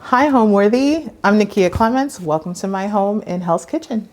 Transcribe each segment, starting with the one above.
Hi, Homeworthy. I'm Nakia Clements. Welcome to my home in Hell's Kitchen.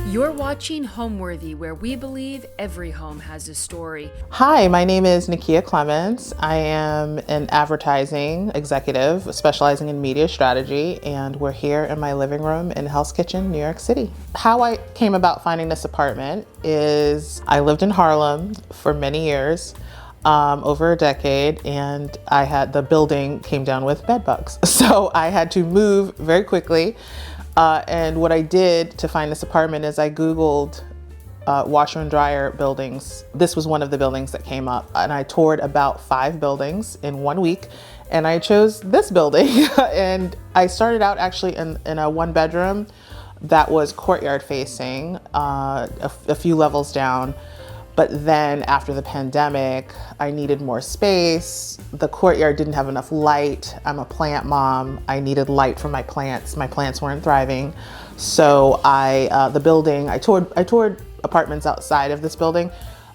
You're watching Homeworthy, where we believe every home has a story. Hi, my name is Nakia Clements. I am an advertising executive specializing in media strategy, and we're here in my living room in Hell's Kitchen, New York City. How I came about finding this apartment is I lived in Harlem for many years. Over a decade, and the building came down with bed bugs. So I had to move very quickly. And what I did to find this apartment is I Googled washer and dryer buildings. This was one of the buildings that came up, and I toured about 5 buildings in 1 week, and I chose this building. And I started out actually in a 1-bedroom that was courtyard facing, a few levels down. But then after the pandemic, I needed more space. The courtyard didn't have enough light. I'm a plant mom. I needed light for my plants. My plants weren't thriving. So I toured apartments outside of this building,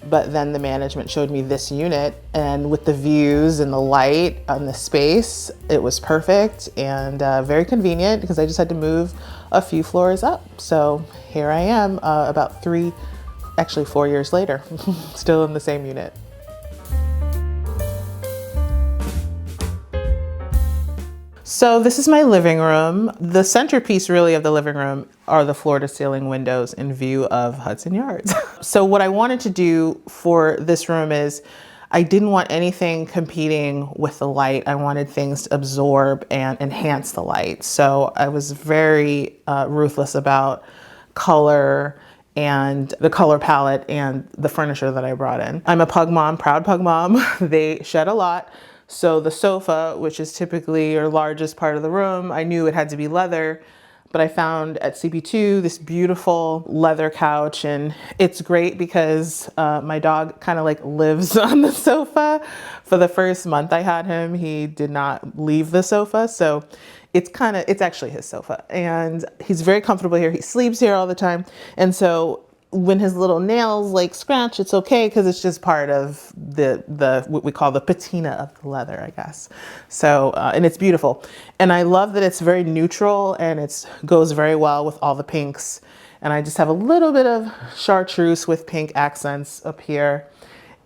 but then the management showed me this unit, and with the views and the light and the space, it was perfect and very convenient because I just had to move a few floors up. So here I am about 4 years later, still in the same unit. So this is my living room. The centerpiece really of the living room are the floor to ceiling windows in view of Hudson Yards. So what I wanted to do for this room is I didn't want anything competing with the light. I wanted things to absorb and enhance the light. So I was very ruthless about color and the color palette and the furniture that I brought in. I'm a pug mom, proud pug mom. They shed a lot. So the sofa, which is typically your largest part of the room, I knew it had to be leather, but I found at CP2 this beautiful leather couch, and it's great because my dog kind of like lives on the sofa. For the first month I had him, he did not leave the sofa. So it's actually his sofa, and he's very comfortable here. He sleeps here all the time. And so when his little nails like scratch, it's okay because it's just part of the what we call the patina of the leather, I guess. So, and it's beautiful. And I love that it's very neutral and it goes very well with all the pinks. And I just have a little bit of chartreuse with pink accents up here.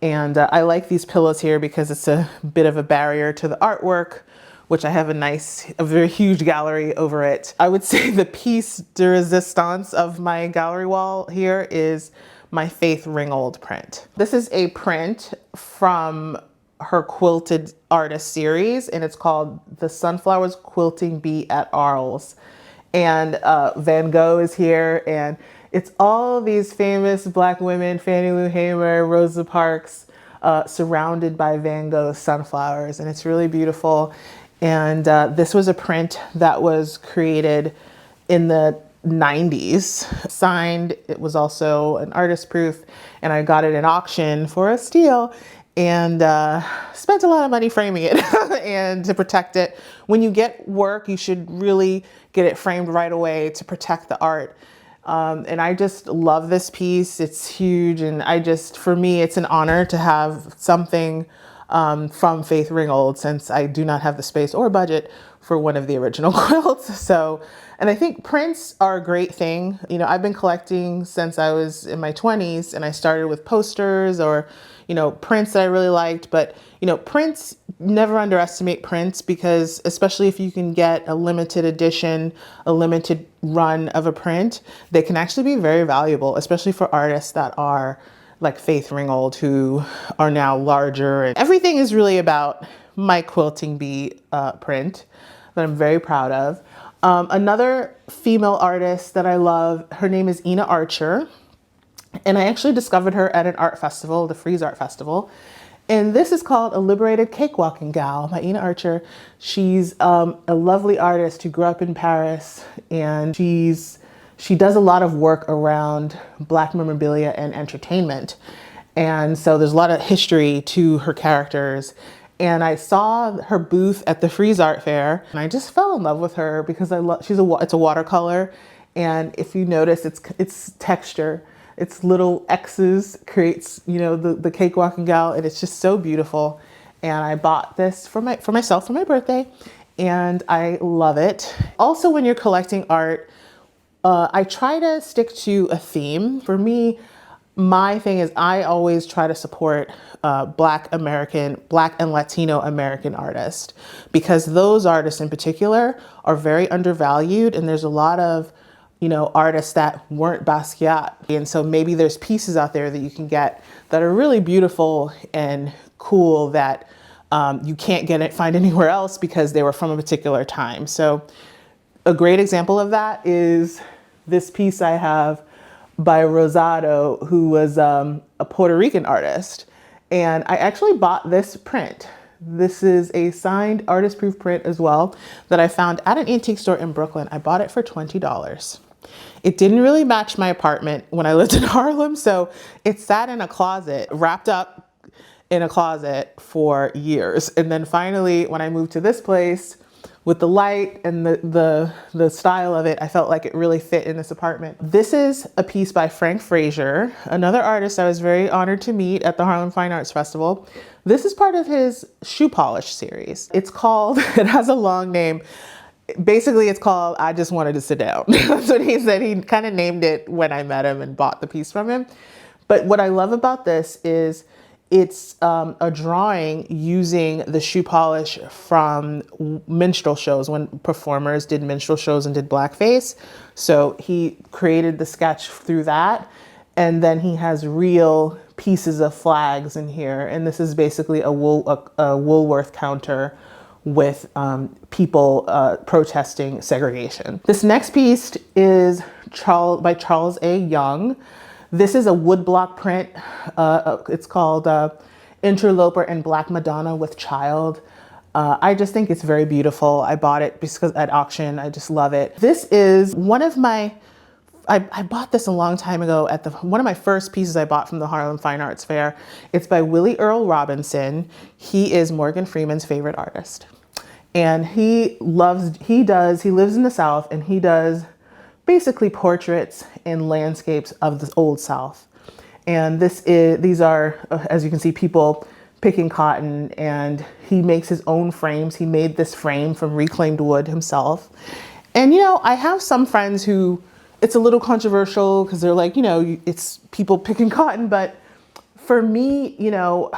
And I like these pillows here because it's a bit of a barrier to the artwork, which I have a very huge gallery over it. I would say the piece de resistance of my gallery wall here is my Faith Ringgold print. This is a print from her quilted artist series, and it's called The Sunflowers Quilting Bee at Arles. And Van Gogh is here, and it's all these famous Black women, Fannie Lou Hamer, Rosa Parks, surrounded by Van Gogh's sunflowers, and it's really beautiful. And this was a print that was created in the 90s, signed. It was also an artist proof, and I got it at auction for a steal, and spent a lot of money framing it and to protect it. When you get work, you should really get it framed right away to protect the art. And I just love this piece. It's huge, and for me, it's an honor to have something from Faith Ringgold, since I do not have the space or budget for one of the original quilts. So, and I think prints are a great thing. You know, I've been collecting since I was in my 20s, and I started with posters or, prints that I really liked. But, prints, never underestimate prints, because especially if you can get a limited edition, a limited run of a print, they can actually be very valuable, especially for artists that are like Faith Ringgold, who are now larger. And everything is really about my quilting bee print that I'm very proud of. Another female artist that I love, her name is Ina Archer. And I actually discovered her at an art festival, the Frieze Art Festival. And this is called A Liberated Cakewalking Gal by Ina Archer. She's a lovely artist who grew up in Paris, and she does a lot of work around Black memorabilia and entertainment. And so there's a lot of history to her characters. And I saw her booth at the Frieze Art Fair, and I just fell in love with her because it's a watercolor, and if you notice, it's texture. It's little X's creates, you know, the cakewalking gal, and it's just so beautiful. And I bought this for myself for my birthday, and I love it. Also, when you're collecting art, I try to stick to a theme. For me, my thing is I always try to support Black and Latino American artists, because those artists in particular are very undervalued, and there's a lot of, you know, artists that weren't Basquiat. And so maybe there's pieces out there that you can get that are really beautiful and cool that you can't find anywhere else because they were from a particular time. So a great example of that is this piece I have by Rosado, who was a Puerto Rican artist. And I actually bought this print. This is a signed artist proof print as well that I found at an antique store in Brooklyn. I bought it for $20. It didn't really match my apartment when I lived in Harlem, so it sat in a closet, wrapped up in a closet for years. And then finally, when I moved to this place, with the light and the style of it, I felt like it really fit in this apartment. This is a piece by Frank Frazier, another artist I was very honored to meet at the Harlem Fine Arts Festival. This is part of his shoe polish series. It's called, it has a long name. Basically, it's called I Just Wanted to Sit Down. That's what he said. He kind of named it when I met him and bought the piece from him. But what I love about this is it's a drawing using the shoe polish from minstrel shows, when performers did minstrel shows and did blackface. So he created the sketch through that. And then he has real pieces of flags in here. And this is basically a Woolworth counter with people protesting segregation. This next piece is by Charles A. Young. This is a woodblock print. It's called Interloper and Black Madonna with Child. I just think it's very beautiful. I bought it because at auction, I just love it. This is one of my, I bought this a long time ago at one of my first pieces I bought from the Harlem Fine Arts Fair. It's by Willie Earl Robinson. He is Morgan Freeman's favorite artist. And he lives in the South, and he does basically portraits and landscapes of the old South. And these are, as you can see, people picking cotton, and he makes his own frames. He made this frame from reclaimed wood himself. And, you know, I have some friends who, it's a little controversial because they're like, you know, it's people picking cotton, but for me, you know,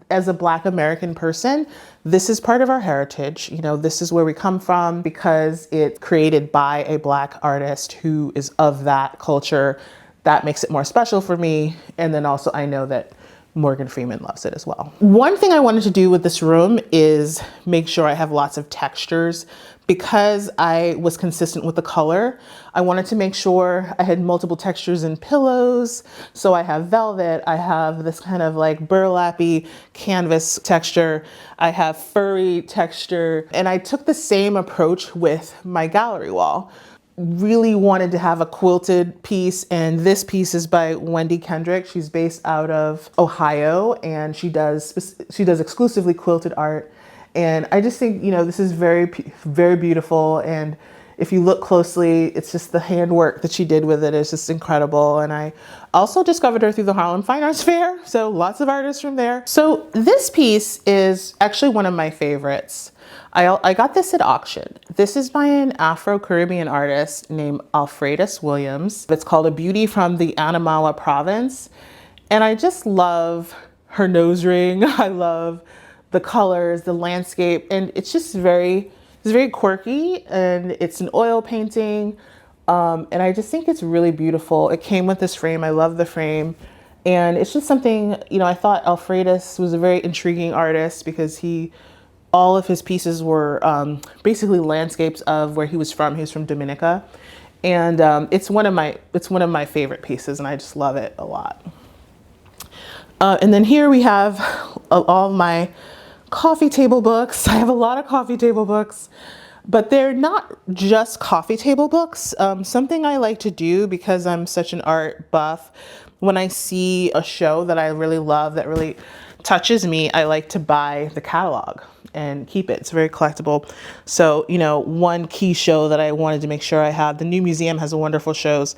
as a Black American person, this is part of our heritage. You know, this is where we come from because it's created by a Black artist who is of that culture. That makes it more special for me. And then also I know that Morgan Freeman loves it as well. One thing I wanted to do with this room is make sure I have lots of textures. Because I was consistent with the color, I wanted to make sure I had multiple textures in pillows. So I have velvet, I have this kind of like burlappy canvas texture, I have furry texture, and I took the same approach with my gallery wall. Really wanted to have a quilted piece, and this piece is by Wendy Kendrick. She's based out of Ohio, and she does exclusively quilted art. And I just think, you know, this is very, very beautiful. And if you look closely, it's just the handwork that she did with it is just incredible. And I also discovered her through the Harlem Fine Arts Fair. So lots of artists from there. So this piece is actually one of my favorites. I got this at auction. This is by an Afro-Caribbean artist named Alfredus Williams. It's called A Beauty from the Anamawa Province. And I just love her nose ring. I love the colors, the landscape, and it's just very quirky, and it's an oil painting. And I just think it's really beautiful. It came with this frame. I love the frame. And it's just something, you know, I thought Alfredus was a very intriguing artist because all of his pieces were basically landscapes of where he was from. He was from Dominica. And it's one of my favorite pieces, and I just love it a lot. And then here we have all my coffee table books. I have a lot of coffee table books, but they're not just coffee table books. Something I like to do because I'm such an art buff, when I see a show that I really love, that really touches me, I like to buy the catalog and keep it. It's very collectible. So, you know, one key show that I wanted to make sure I had, the new museum has wonderful shows,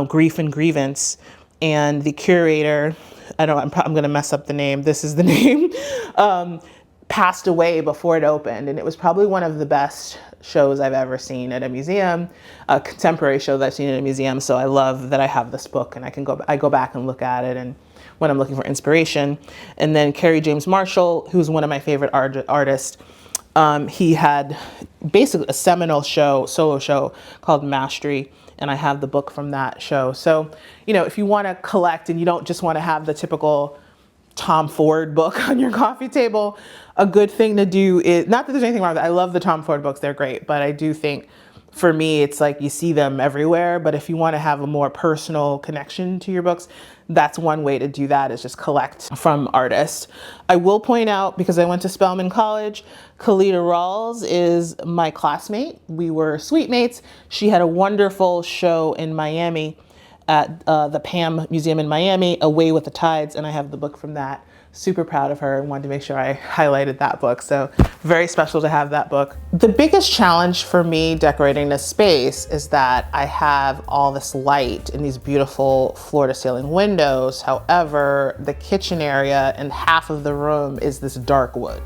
Grief and Grievance, and the curator, I'm going to mess up the name. This is the name, passed away before it opened. And it was probably one of the best shows I've ever seen at a museum, a contemporary show that I've seen at a museum. So I love that I have this book and I go back and look at it and when I'm looking for inspiration. And then Kerry James Marshall, who's one of my favorite artists, he had basically a seminal solo show called Mastery, and I have the book from that show. So, you know, if you want to collect and you don't just want to have the typical Tom Ford book on your coffee table, a good thing to do is, not that there's anything wrong with it, I love the Tom Ford books, they're great, but I do think for me, it's like you see them everywhere, but if you want to have a more personal connection to your books, that's one way to do that, is just collect from artists. I will point out, because I went to Spelman College, Kalita Rawls is my classmate. We were suite mates. She had a wonderful show in Miami at the PAM Museum in Miami, Away with the Tides, and I have the book from that. Super proud of her and wanted to make sure I highlighted that book. So very special to have that book. The biggest challenge for me decorating this space is that I have all this light in these beautiful floor to ceiling windows. However, the kitchen area and half of the room is this dark wood.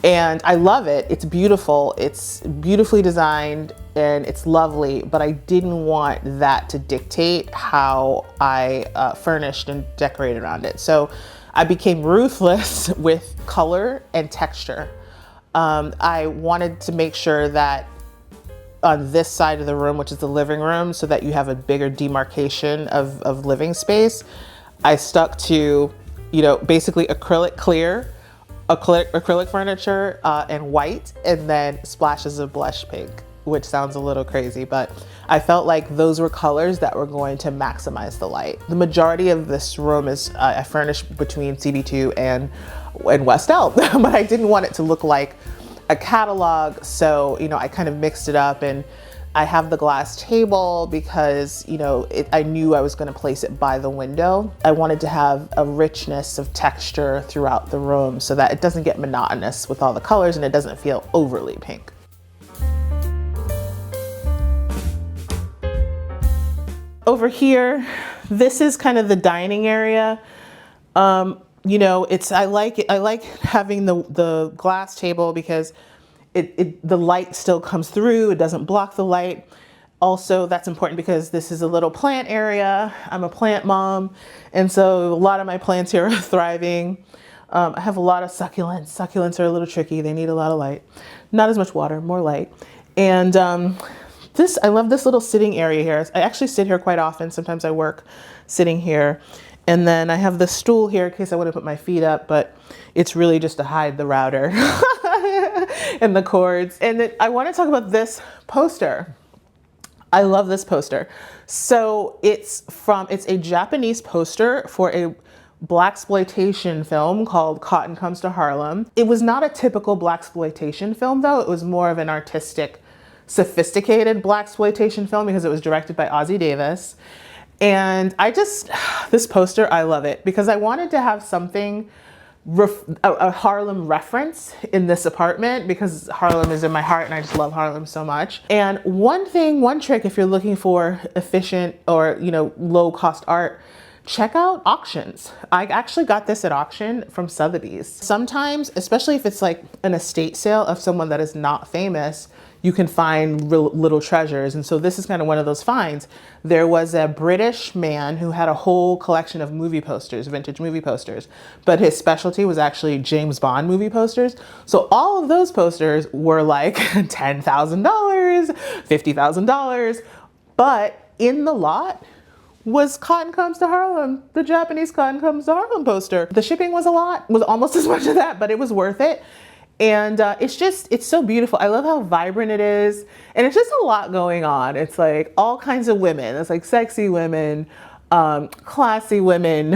And I love it. It's beautiful. It's beautifully designed and it's lovely, but I didn't want that to dictate how I furnished and decorated around it. So I became ruthless with color and texture. I wanted to make sure that on this side of the room, which is the living room, so that you have a bigger demarcation of living space, I stuck to, you know, basically acrylic clear, acrylic furniture, and white, and then splashes of blush pink, which sounds a little crazy, but I felt like those were colors that were going to maximize the light. The majority of this room is, I furnished between CB2 and West Elm, but I didn't want it to look like a catalog. So, you know, I kind of mixed it up, and I have the glass table because, you know, I knew I was going to place it by the window. I wanted to have a richness of texture throughout the room so that it doesn't get monotonous with all the colors and it doesn't feel overly pink. Over here, this is kind of the dining area. You know, I like having the glass table because the light still comes through. It doesn't block the light. Also, that's important because this is a little plant area. I'm a plant mom, and so a lot of my plants here are thriving. I have a lot of succulents. Succulents are a little tricky. They need a lot of light. Not as much water, more light. And I love this little sitting area here. I actually sit here quite often. Sometimes I work sitting here. And then I have the stool here in case I want to put my feet up, but it's really just to hide the router and the cords. And then I want to talk about this poster. I love this poster. So it's a Japanese poster for a blaxploitation film called Cotton Comes to Harlem. It was not a typical blaxploitation film though. It was more of an artistic, sophisticated blaxploitation film because it was directed by Ossie Davis. And this poster, I love it because I wanted to have something, a Harlem reference in this apartment because Harlem is in my heart and I just love Harlem so much. And one trick if you're looking for efficient or, you know, low cost art, check out auctions. I actually got this at auction from Sotheby's. Sometimes, especially if it's like an estate sale of someone that is not famous, you can find little treasures. And so this is kind of one of those finds. There was a British man who had a whole collection of movie posters, vintage movie posters, but his specialty was actually James Bond movie posters. So all of those posters were like $10,000, $50,000, but in the lot was Cotton Comes to Harlem, the Japanese Cotton Comes to Harlem poster. The shipping was almost as much of that, but it was worth it. And it's so beautiful. I love how vibrant it is. And it's just a lot going on. It's like all kinds of women. It's like sexy women, classy women,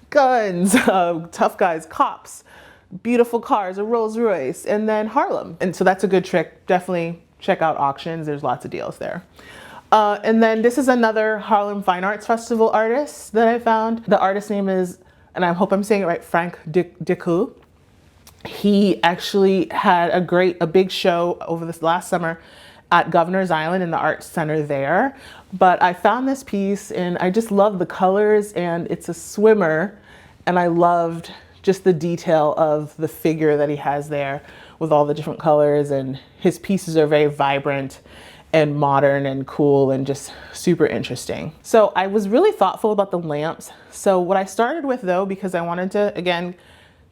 guns, tough guys, cops, beautiful cars, a Rolls Royce, and then Harlem. And so that's a good trick. Definitely check out auctions. There's lots of deals there. And then this is another Harlem Fine Arts Festival artist that I found. The artist name is and I hope I'm saying it right, Frank Decoux. He actually had a big show over this last summer at Governor's Island in the Arts Center there. But I found this piece and I just love the colors, and it's a swimmer, and I loved just the detail of the figure that he has there with all the different colors, and his pieces are very vibrant and modern and cool and just super interesting. So I was really thoughtful about the lamps. So what I started with though, because I wanted to, again,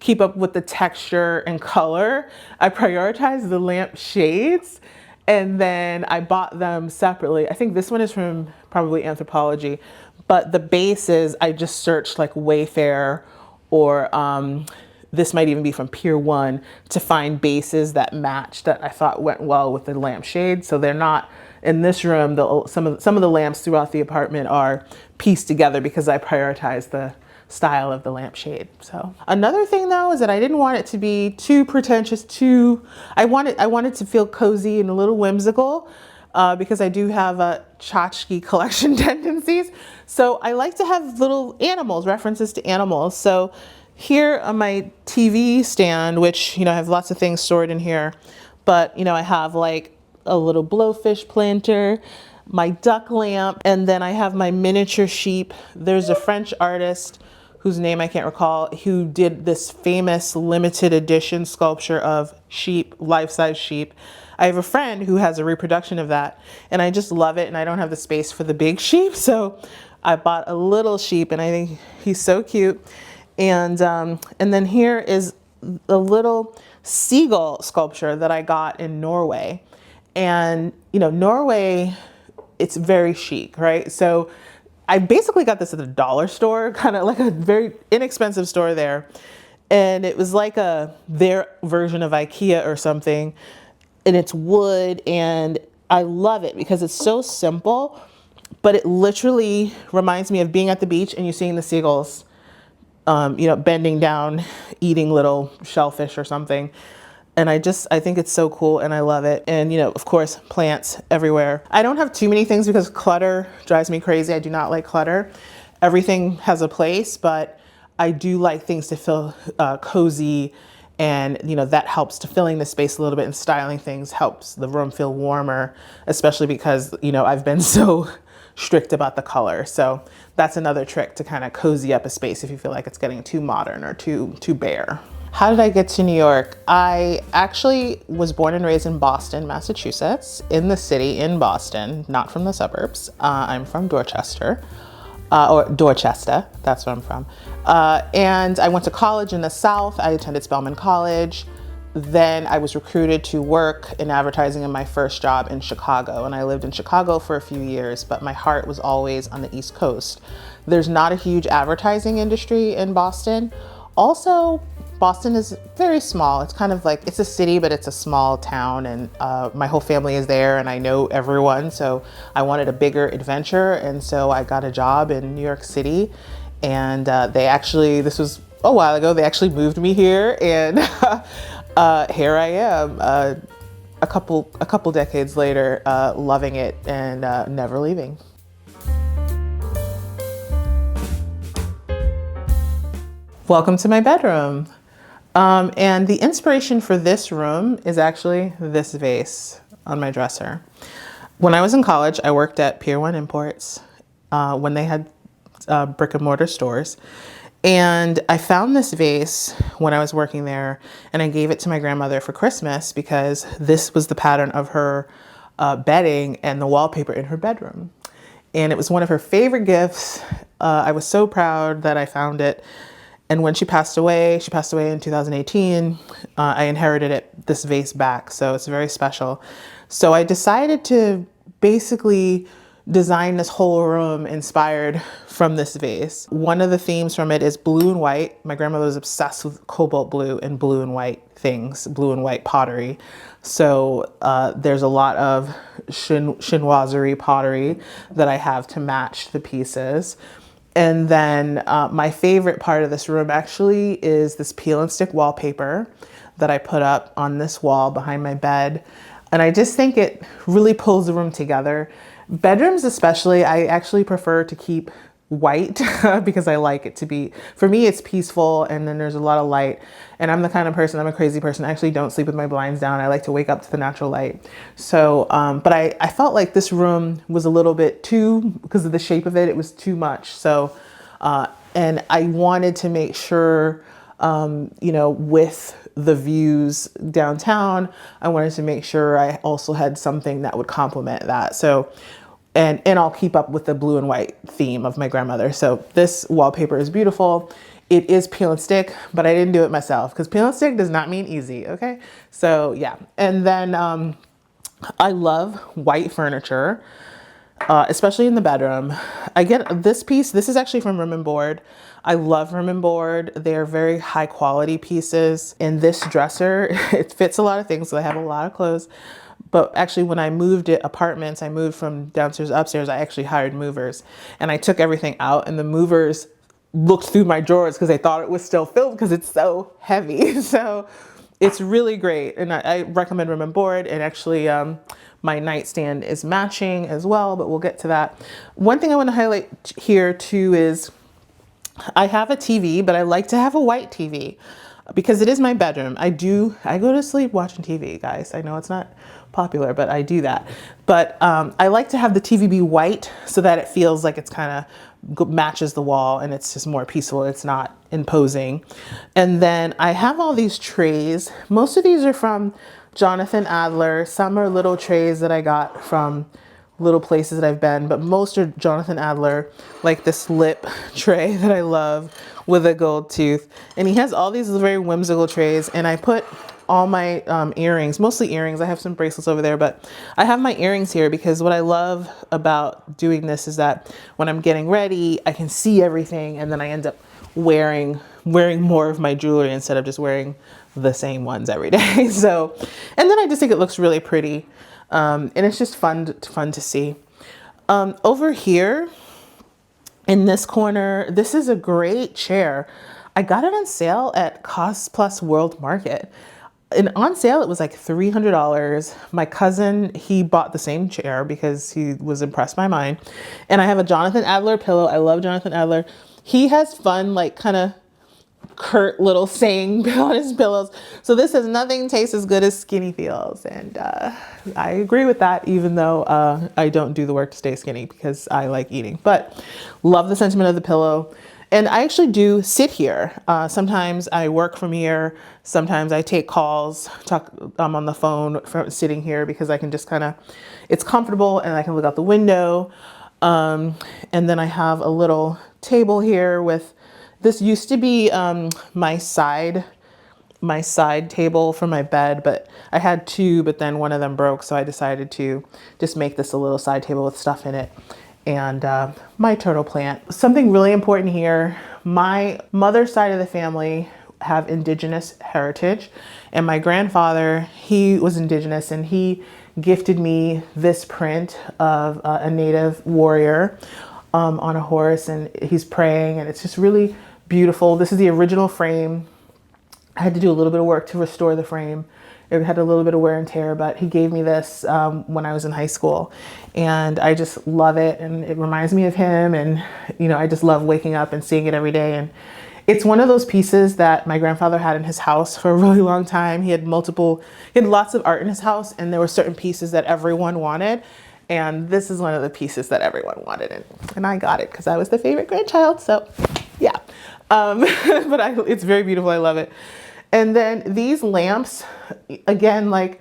keep up with the texture and color, I prioritized the lamp shades, and then I bought them separately. I think this one is from probably Anthropologie, but the bases I just searched like Wayfair, or this might even be from Pier 1, to find bases that match, that I thought went well with the lampshade. So they're not in this room. Some of the lamps throughout the apartment are pieced together because I prioritized the style of the lampshade. So another thing though is that I didn't want it to be too pretentious, I wanted to feel cozy and a little whimsical, because I do have a tchotchke collection tendencies. So I like to have little animals, references to animals. So here on my TV stand, which, I have lots of things stored in here, but I have like a little blowfish planter, my duck lamp, and then I have my miniature sheep. There's a French artist whose name I can't recall, who did this famous limited edition sculpture of sheep, life-size sheep. I have a friend who has a reproduction of that, and I just love it, and I don't have the space for the big sheep, so I bought a little sheep, and I think he's so cute. And then here is a little seagull sculpture that I got in Norway. And, Norway, it's very chic, right? So I basically got this at a dollar store, kind of like a very inexpensive store there. And it was like their version of IKEA or something. And it's wood, and I love it because it's so simple, but it literally reminds me of being at the beach and you seeing the seagulls, bending down, eating little shellfish or something. And I think it's so cool, and I love it. And, of course, plants everywhere. I don't have too many things because clutter drives me crazy. I do not like clutter. Everything has a place, but I do like things to feel cozy, and, that helps to filling the space a little bit, and styling things helps the room feel warmer, especially because, I've been so strict about the color. So that's another trick to kind of cozy up a space if you feel like it's getting too modern or too bare. How did I get to New York? I actually was born and raised in Boston, Massachusetts, in the city, in Boston, not from the suburbs. I'm from Dorchester, that's where I'm from. And I went to college in the South. I attended Spelman College. Then I was recruited to work in advertising in my first job in Chicago. And I lived in Chicago for a few years, but my heart was always on the East Coast. There's not a huge advertising industry in Boston. Also, Boston is very small. It's kind of like, it's a city, but it's a small town, and my whole family is there and I know everyone. So I wanted a bigger adventure. And so I got a job in New York City, and this was a while ago, they actually moved me here, and here I am a couple decades later, loving it and never leaving. Welcome to my bedroom. And the inspiration for this room is actually this vase on my dresser. When I was in college, I worked at Pier 1 Imports when they had brick and mortar stores. And I found this vase when I was working there, and I gave it to my grandmother for Christmas because this was the pattern of her bedding and the wallpaper in her bedroom. And it was one of her favorite gifts. I was so proud that I found it. And when she passed away in 2018, I inherited this vase back. So it's very special. So I decided to basically design this whole room inspired from this vase. One of the themes from it is blue and white. My grandmother was obsessed with cobalt blue and white things, blue and white pottery. So there's a lot of chinoiserie pottery that I have to match the pieces. And then my favorite part of this room actually is this peel and stick wallpaper that I put up on this wall behind my bed. And I just think it really pulls the room together. Bedrooms especially, I actually prefer to keep white because I like it to be, for me, it's peaceful and then there's a lot of light. And I'm the kind of person, I'm a crazy person. I actually don't sleep with my blinds down. I like to wake up to the natural light. So, but I felt like this room was a little bit too, because of the shape of it, it was too much. So, and I wanted to make sure, you know, with the views downtown, I wanted to make sure I also had something that would complement that. So, and I'll keep up with the blue and white theme of my grandmother. So this wallpaper is beautiful. It is peel and stick, but I didn't do it myself because peel and stick does not mean easy. Okay. So yeah. And then, I love white furniture, especially in the bedroom. I get this piece. This is actually from Room and Board. I love Room and Board. They're very high quality pieces. In this dresser, it fits a lot of things. So I have a lot of clothes. But actually, when I moved apartments, I moved from downstairs to upstairs, I actually hired movers. And I took everything out and the movers looked through my drawers because they thought it was still filled because it's so heavy. So it's really great. And I recommend Room and Board. And actually, my nightstand is matching as well, but we'll get to that. One thing I want to highlight here too is I have a TV, but I like to have a white TV because it is my bedroom. I go to sleep watching TV, guys. I know it's not popular, but I do that. But I like to have the TV be white so that it feels like it's kind of matches the wall and it's just more peaceful. It's not imposing. And then I have all these trays. Most of these are from Jonathan Adler. Some are little trays that I got from little places that I've been, but most are Jonathan Adler, like this lip tray that I love with a gold tooth. And he has all these very whimsical trays, and I put all my earrings, mostly earrings. I have some bracelets over there, but I have my earrings here because what I love about doing this is that when I'm getting ready, I can see everything, and then I end up wearing more of my jewelry instead of just wearing the same ones every day. So, and then I just think it looks really pretty. And it's just fun to see. Over here in this corner, this is a great chair. I got it on sale at Cost Plus World Market. And on sale, it was like $300. My cousin, he bought the same chair because he was impressed by mine. And I have a Jonathan Adler pillow. I love Jonathan Adler. He has fun, like kind of curt little saying on his pillows. So this says nothing tastes as good as skinny feels. And I agree with that, even though I don't do the work to stay skinny because I like eating. But love the sentiment of the pillow. And I actually do sit here. Sometimes I work from here. Sometimes I take calls, I'm on the phone from sitting here because I can just kind of, it's comfortable and I can look out the window. And then I have a little table here with, this used to be my side table for my bed, but I had two, but then one of them broke. So I decided to just make this a little side table with stuff in it. And my turtle plant. Something really important here, my mother's side of the family have indigenous heritage, and my grandfather, he was indigenous, and he gifted me this print of a native warrior on a horse, and he's praying, and it's just really beautiful. This is the original frame. I had to do a little bit of work to restore the frame. It had a little bit of wear and tear, but he gave me this when I was in high school, and I just love it. And it reminds me of him. And, you know, I just love waking up and seeing it every day. And it's one of those pieces that my grandfather had in his house for a really long time. He had lots of art in his house, and there were certain pieces that everyone wanted. And this is one of the pieces that everyone wanted. And I got it because I was the favorite grandchild. So yeah, but it's very beautiful. I love it. And then these lamps, again, like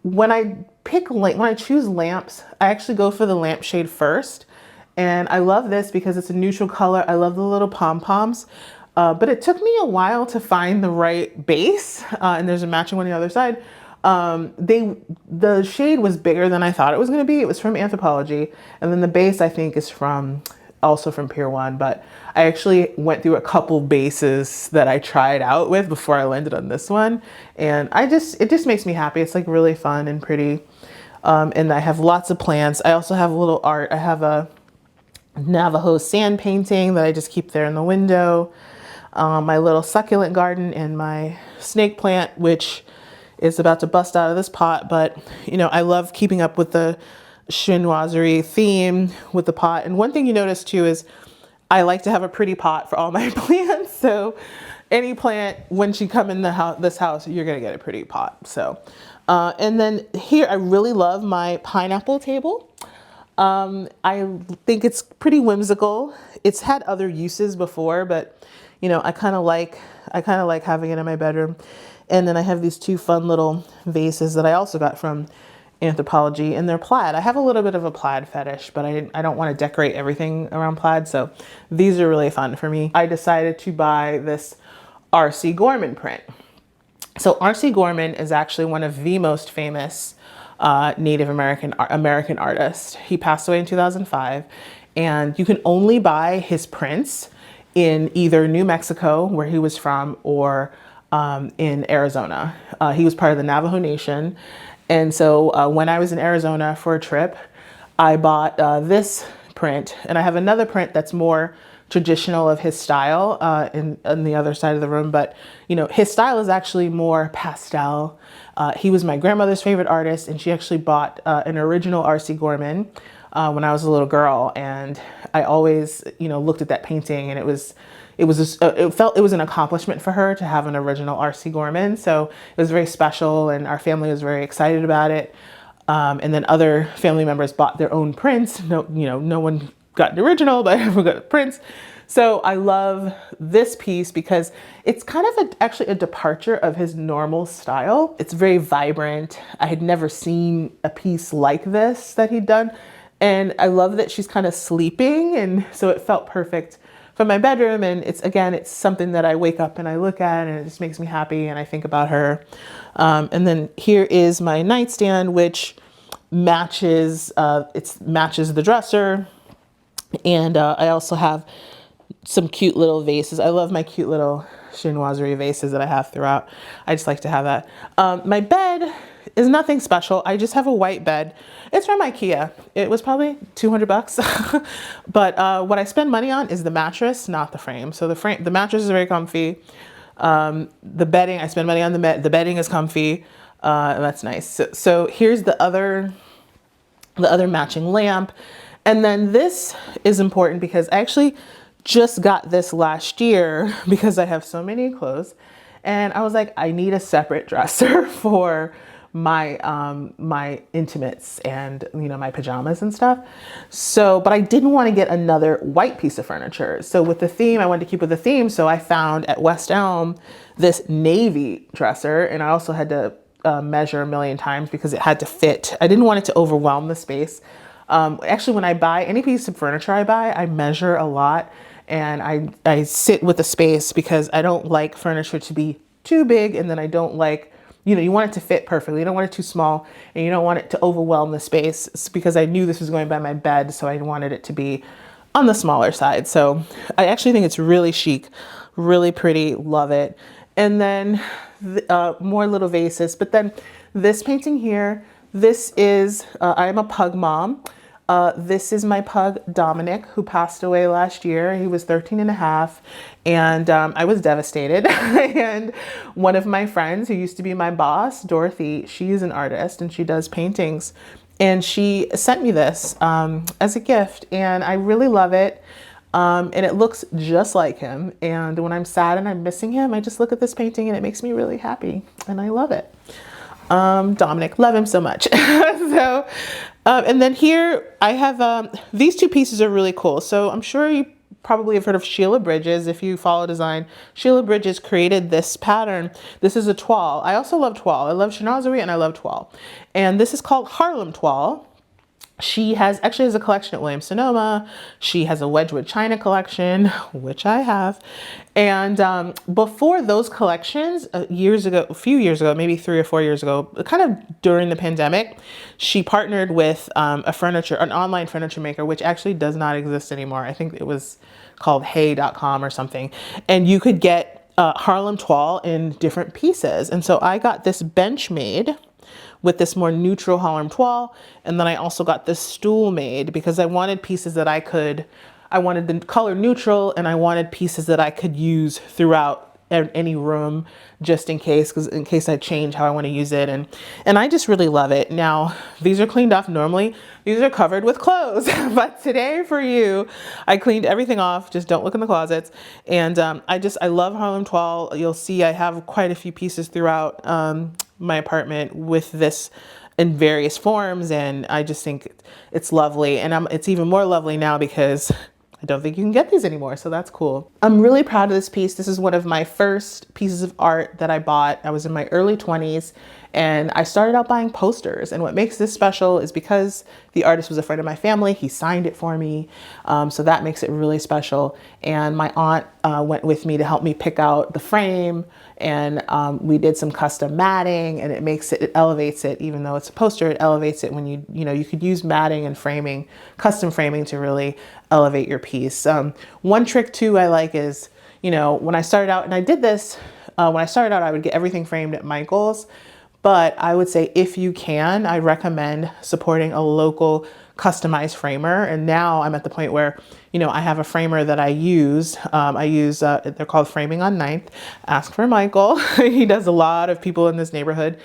when I choose lamps, I actually go for the lampshade first. And I love this because it's a neutral color. I love the little pom-poms, but it took me a while to find the right base. And there's a matching one on the other side. The shade was bigger than I thought it was going to be. It was from Anthropology. And then the base, I think, is also from Pier 1, but I actually went through a couple bases that I tried out with before I landed on this one. And it just makes me happy. It's like really fun and pretty. And I have lots of plants. I also have a little art. I have a Navajo sand painting that I just keep there in the window. My little succulent garden and my snake plant, which is about to bust out of this pot. But, you know, I love keeping up with the chinoiserie theme with the pot. And one thing you notice too is I like to have a pretty pot for all my plants. So any plant, when she come in this house, you're gonna get a pretty pot. So, and then here, I really love my pineapple table. I think it's pretty whimsical. It's had other uses before, but you know, I kind of like having it in my bedroom. And then I have these two fun little vases that I also got from Anthropologie, and they're plaid. I have a little bit of a plaid fetish, but I don't want to decorate everything around plaid. So these are really fun for me. I decided to buy this R.C. Gorman print. So R.C. Gorman is actually one of the most famous Native American artists. He passed away in 2005, and you can only buy his prints in either New Mexico, where he was from, or in Arizona. He was part of the Navajo Nation. And so when I was in Arizona for a trip, I bought this print, and I have another print that's more traditional of his style in the other side of the room. But you know, his style is actually more pastel. He was my grandmother's favorite artist, and she actually bought an original R.C. Gorman when I was a little girl, and I always, you know, looked at that painting, and it felt it was an accomplishment for her to have an original R.C. Gorman. So it was very special, and our family was very excited about it. And then other family members bought their own prints. No, you know, no one got the original, but everyone got prints. So I love this piece because it's kind of actually a departure of his normal style. It's very vibrant. I had never seen a piece like this that he'd done. And I love that she's kind of sleeping. And so it felt perfect for my bedroom. And it's something that I wake up and I look at, and it just makes me happy. And I think about her. And then here is my nightstand, which matches the dresser. And I also have some cute little vases. I love my cute little chinoiserie vases that I have throughout. I just like to have that. My bed is nothing special. I just have a white bed. It's from IKEA. It was probably $200. But what I spend money on is the mattress, not the frame. So the mattress is very comfy. The bedding, I spend money on the bedding is comfy. That's nice. So here's the other matching lamp. And then this is important because I actually just got this last year because I have so many clothes, and I was like, I need a separate dresser for my my intimates and, you know, my pajamas and stuff. So, but I didn't want to get another white piece of furniture. So with the theme, I wanted to keep with the theme. So I found at West Elm this navy dresser, and I also had to measure a million times because it had to fit. I didn't want it to overwhelm the space. Actually, when I buy any piece of furniture I measure a lot, and I sit with the space because I don't like furniture to be too big, and then I don't like, you know, you want it to fit perfectly. You don't want it too small, and you don't want it to overwhelm the space. It's because I knew this was going by my bed, so I wanted it to be on the smaller side. So I actually think it's really chic, really pretty, love it. And then more little vases. But then this painting here, this is, I am a pug mom. This is my pug, Dominic, who passed away last year. He was 13 and a half, and I was devastated. And one of my friends who used to be my boss, Dorothy, she's an artist and she does paintings. And she sent me this as a gift, and I really love it. And it looks just like him. And when I'm sad and I'm missing him, I just look at this painting and it makes me really happy, and I love it. Dominic, love him so much. So, and then here I have, these two pieces are really cool. So I'm sure you probably have heard of Sheila Bridges. If you follow design, Sheila Bridges created this pattern. This is a toile. I also love toile. I love chinoiserie and I love toile. And this is called Harlem toile. She actually has a collection at Williams-Sonoma. She has a Wedgwood China collection, which I have. And before those collections, a few years ago, maybe 3 or 4 years ago, kind of during the pandemic, she partnered with an online furniture maker, which actually does not exist anymore. I think it was called hey.com or something. And you could get Harlem toile in different pieces. And so I got this bench made with this more neutral Harlem toile. And then I also got this stool made because I wanted pieces that I wanted the color neutral, and I wanted pieces that I could use throughout any room just in case, because in case I change how I want to use it. And I just really love it. Now, these are cleaned off. Normally, these are covered with clothes, but today for you, I cleaned everything off. Just don't look in the closets. And I love Harlem toile. You'll see I have quite a few pieces throughout my apartment with this in various forms, and I just think it's lovely. And it's even more lovely now because I don't think you can get these anymore, so that's cool. I'm really proud of this piece. This is one of my first pieces of art that I bought. I was in my early 20s, and I started out buying posters. And what makes this special is because the artist was a friend of my family, he signed it for me. So that makes it really special. And my aunt went with me to help me pick out the frame, and we did some custom matting, and it elevates it. Even though it's a poster, it elevates it when you could use matting and framing, custom framing, to really elevate your piece. One trick too I like is, when I started out, and I did this, when I started out, I would get everything framed at Michael's. But I would say if you can, I recommend supporting a local customized framer. And now I'm at the point where, I have a framer that I use. They're called Framing on 9th. Ask for Michael. He does a lot of people in this neighborhood.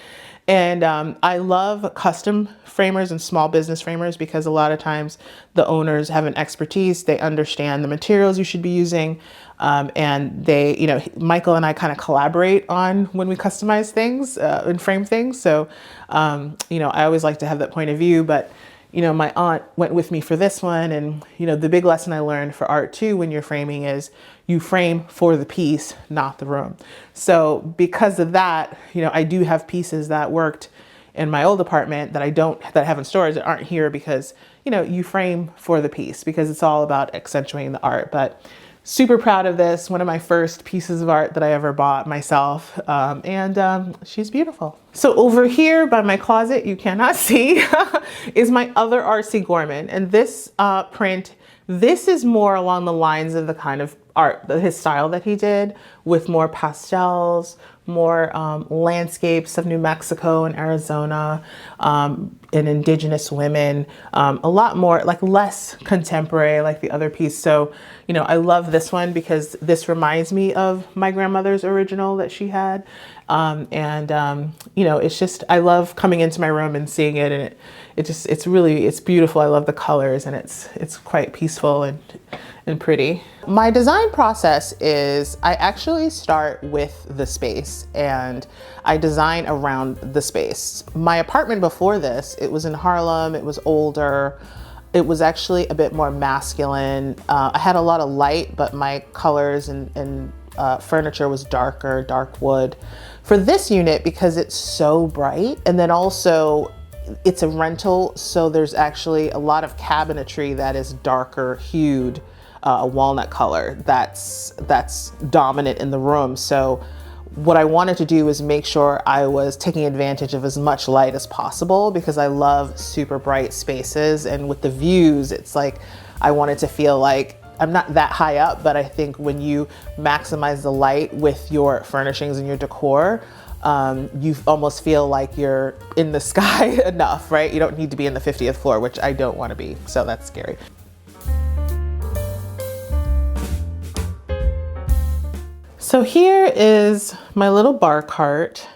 And I love custom framers and small business framers because a lot of times the owners have an expertise. They understand the materials you should be using. And they, Michael and I kind of collaborate on when we customize things and frame things. So, I always like to have that point of view, but my aunt went with me for this one. And, the big lesson I learned for art too, when you're framing, is you frame for the piece, not the room. So because of that, I do have pieces that worked in my old apartment that I have in storage that aren't here because, you frame for the piece because it's all about accentuating the art. But super proud of this. One of my first pieces of art that I ever bought myself. And she's beautiful. So over here by my closet, you cannot see, is my other R.C. Gorman. And this print, this is more along the lines of the kind of art, his style that he did, with more pastels, more landscapes of New Mexico and Arizona, and indigenous women, a lot more, like less contemporary like the other piece. So, I love this one because this reminds me of my grandmother's original that she had. It's just, I love coming into my room and seeing it, and it's beautiful. I love the colors, and it's quite peaceful and pretty. My design process is I actually start with the space and I design around the space. My apartment before this, it was in Harlem, it was older. It was actually a bit more masculine. I had a lot of light, but my colors and furniture was dark wood. For this unit, because it's so bright, and then also it's a rental, so there's actually a lot of cabinetry that is darker hued, a walnut color that's dominant in the room. So what I wanted to do was make sure I was taking advantage of as much light as possible because I love super bright spaces. And with the views, it's like I wanted to feel like I'm not that high up, but I think when you maximize the light with your furnishings and your decor, you almost feel like you're in the sky enough, right? You don't need to be in the 50th floor, which I don't want to be. So that's scary. So here is my little bar cart.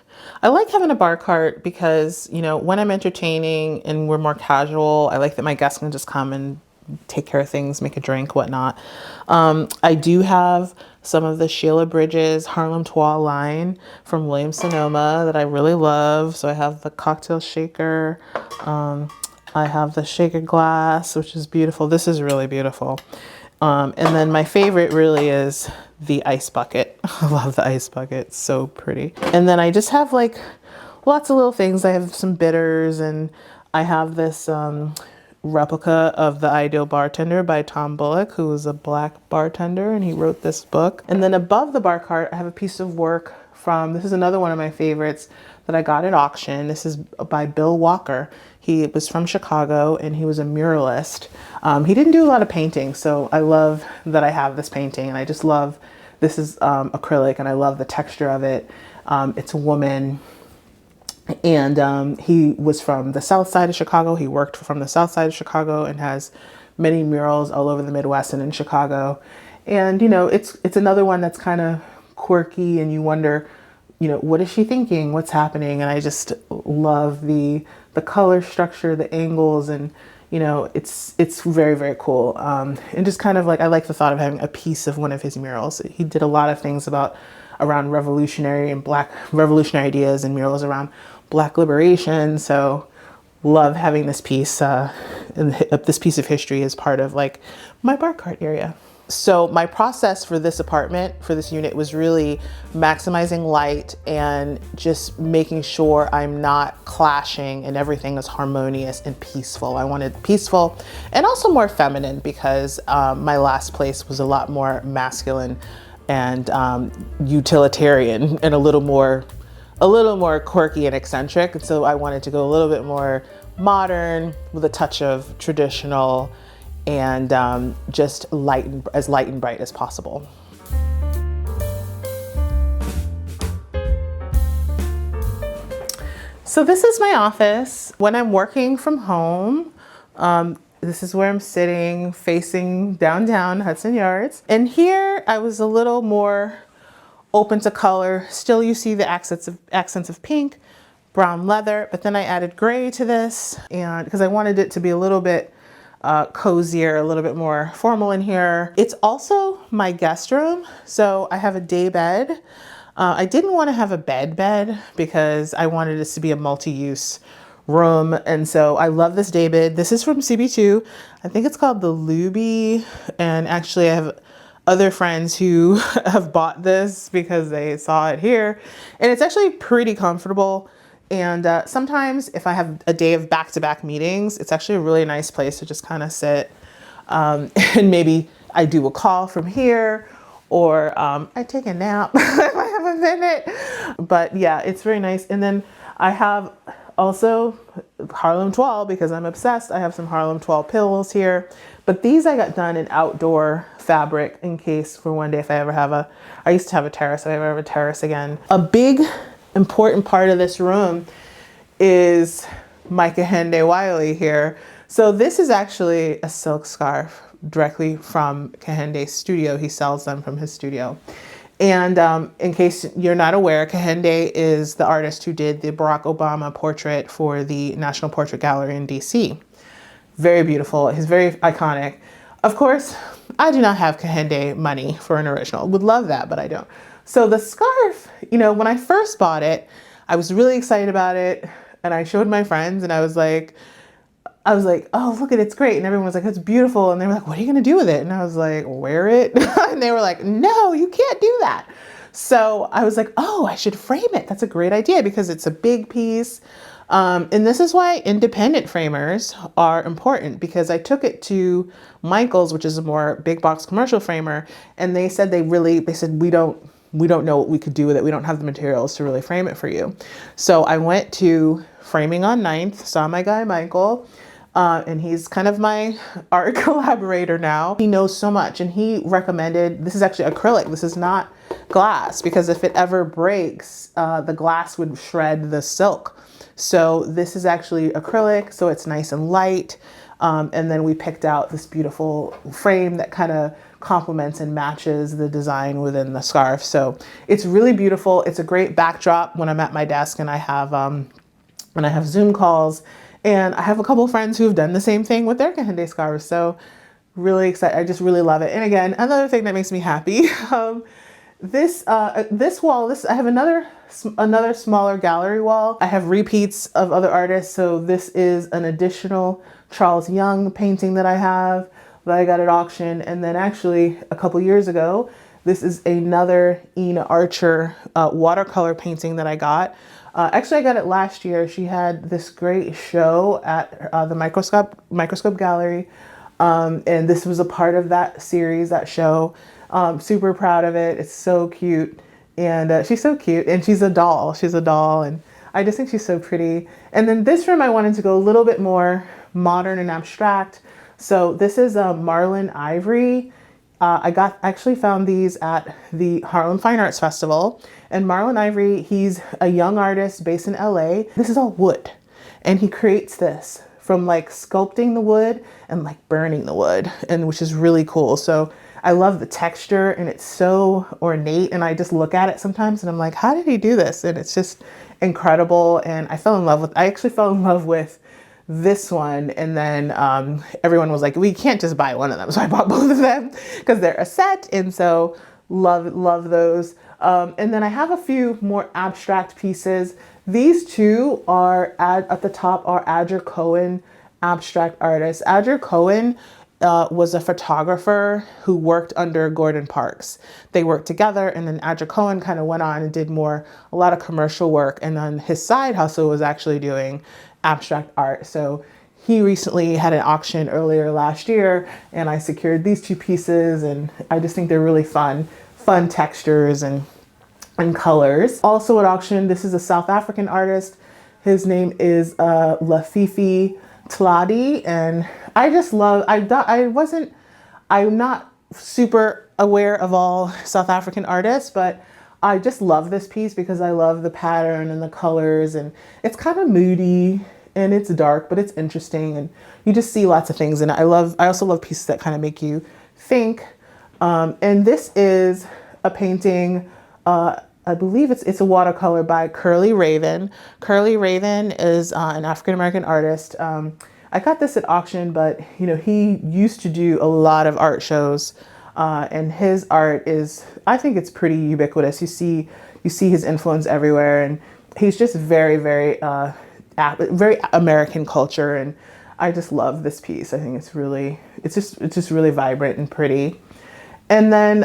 I like having a bar cart because, when I'm entertaining and we're more casual, I like that my guests can just come and take care of things, make a drink, whatnot. I do have some of the Sheila Bridges Harlem Toile line from Williams-Sonoma that I really love. So I have the cocktail shaker. I have the shaker glass, which is beautiful. This is really beautiful. And then my favorite really is the ice bucket. I love the ice bucket. It's so pretty. And then I just have like lots of little things. I have some bitters, and I have this replica of The Ideal Bartender by Tom Bullock, who was a Black bartender, and he wrote this book. And then above the bar cart, I have a piece of work this is another one of my favorites that I got at auction. This is by Bill Walker. He was from Chicago and he was a muralist. He didn't do a lot of painting, so I love that I have this painting, and I just love, this is acrylic, and I love the texture of it. It's a woman, and he was from the south side of Chicago. He worked from the south side of Chicago and has many murals all over the Midwest and in Chicago. And it's another one that's kind of quirky and you wonder, what is she thinking? What's happening? And I just love the color structure, the angles, and it's very, very cool. And just kind of like, I like the thought of having a piece of one of his murals. He did a lot of things around revolutionary and Black revolutionary ideas and murals around Black liberation. So love having this piece, this piece of history as part of like my bar cart area. So my process for this apartment, for this unit, was really maximizing light and just making sure I'm not clashing and everything is harmonious and peaceful. I wanted peaceful and also more feminine because my last place was a lot more masculine and utilitarian and a little more quirky and eccentric. And so I wanted to go a little bit more modern with a touch of traditional and just as light and bright as possible. So this is my office. When I'm working from home, this is where I'm sitting, facing downtown Hudson Yards. And here I was a little more open to color. Still you see the accents of pink, brown leather, but then I added gray to this, and because I wanted it to be a little bit cozier, a little bit more formal in here. It's also my guest room. So I have a day bed. I didn't want to have a bed because I wanted this to be a multi-use room. And so I love this day bed. This is from CB2. I think it's called the Luby. And actually I have other friends who have bought this because they saw it here. And it's actually pretty comfortable. And sometimes if I have a day of back-to-back meetings, it's actually a really nice place to just kind of sit. And maybe I do a call from here, or I take a nap if I have a minute. But yeah, it's very nice. And then I have also Harlem toile because I'm obsessed. I have some Harlem toile pillows here. But these I got done in outdoor fabric in case for one day if I ever have I used to have a terrace, if I ever have a terrace again. A big important part of this room is my Kahende Wiley here. So this is actually a silk scarf directly from Kahende's studio. He sells them from his studio. And in case you're not aware, Kahende is the artist who did the Barack Obama portrait for the National Portrait Gallery in DC. Very beautiful. He's very iconic. Of course, I do not have Kahende money for an original. Would love that, but I don't. So the scarf, when I first bought it, I was really excited about it. And I showed my friends and I was like, oh, look at it, it's great. And everyone was like, it's beautiful. And they were like, what are you going to do with it? And I was like, wear it. And they were like, no, you can't do that. So I was like, oh, I should frame it. That's a great idea because it's a big piece. And this is why independent framers are important, because I took it to Michael's, which is a more big box commercial framer. And they said, we don't know what we could do with it. We don't have the materials to really frame it for you. So I went to Framing on 9th, saw my guy, Michael, and he's kind of my art collaborator now. He knows so much and he recommended, this is actually acrylic. This is not glass because if it ever breaks, the glass would shred the silk. So this is actually acrylic. So it's nice and light. And then we picked out this beautiful frame that kind of complements and matches the design within the scarf. So it's really beautiful. It's a great backdrop when I'm at my desk and I have Zoom calls, and I have a couple of friends who have done the same thing with their Kahende scarves. So really excited. I just really love it. And again, another thing that makes me happy, this wall, I have another smaller gallery wall. I have repeats of other artists. So this is an additional Charles Young painting that I have that I got at auction. And then actually a couple years ago, this is another Ina Archer watercolor painting that I got. Actually, I got it last year. She had this great show at the Microscope Gallery. And this was a part of that series, that show. Super proud of it. It's so cute. And she's so cute. And she's a doll. She's a doll. And I just think she's so pretty. And then this room, I wanted to go a little bit more modern and abstract. So this is a Marlon Ivory. I actually found these at the Harlem Fine Arts Festival. And Marlon Ivory, he's a young artist based in LA. This is all wood. And he creates this from like sculpting the wood and like burning the wood, and which is really cool. So I love the texture and it's so ornate, and I just look at it sometimes and I'm like, how did he do this? And it's just incredible. And I actually fell in love with this one. And then everyone was like, we can't just buy one of them. So I bought both of them because they're a set. And so love those. And then I have a few more abstract pieces. These two are at the top are Adger Cohen abstract artists. Adger Cohen was a photographer who worked under Gordon Parks. They worked together, and then Adger Cohen kind of went on and did a lot of commercial work. And then his side hustle was actually doing abstract art. So he recently had an auction earlier last year, and I secured these two pieces, and I just think they're really fun textures and colors. Also at auction, this is a South African artist. His name is Lafifi Tladi, and I'm not super aware of all South African artists, but I just love this piece because I love the pattern and the colors, and it's kind of moody and it's dark, but it's interesting, and you just see lots of things. And I also love pieces that kind of make you think. And this is a painting, I believe it's a watercolor by Curly Raven. Curly Raven is an African-American artist. I got this at auction, but he used to do a lot of art shows, and his art I think it's pretty ubiquitous. You see his influence everywhere, and he's just very, very, very American culture, and I just love this piece. I think it's just really vibrant and pretty. And then